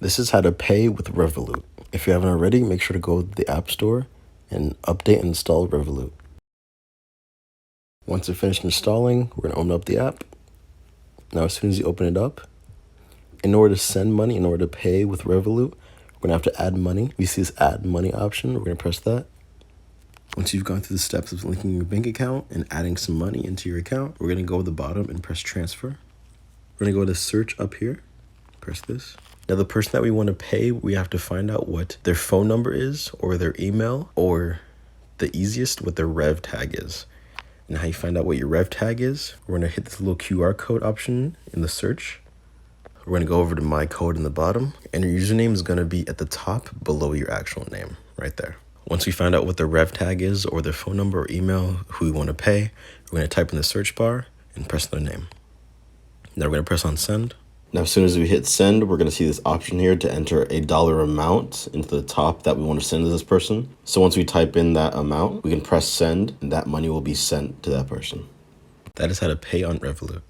This is how to pay with Revolut. If you haven't already, make sure to go to the App Store and update and install Revolut. Once it's finished installing, we're going to open up the app. Now, as soon as you open it up, in order to send money, in order to pay with Revolut, we're going to have to add money. We see this add money option. We're going to press that. Once you've gone through the steps of linking your bank account and adding some money into your account, we're going to go to the bottom and press transfer. We're going to go to search up here. Press this. Now, the person that we want to pay, we have to find out what their phone number is or their email, or the easiest, what their rev tag is. And how you find out what your rev tag is, we're going to hit this little QR code option in the search. We're going to go over to my code in the bottom, and your username is going to be at the top below your actual name right there. Once we find out what their rev tag is or their phone number or email, who we want to pay, we're going to type in the search bar and press their name. Now we're going to press on send. Now, as soon as we hit send, we're going to see this option here to enter a dollar amount into the top that we want to send to this person. So once we type in that amount, we can press send, and that money will be sent to that person. That is how to pay on Revolut.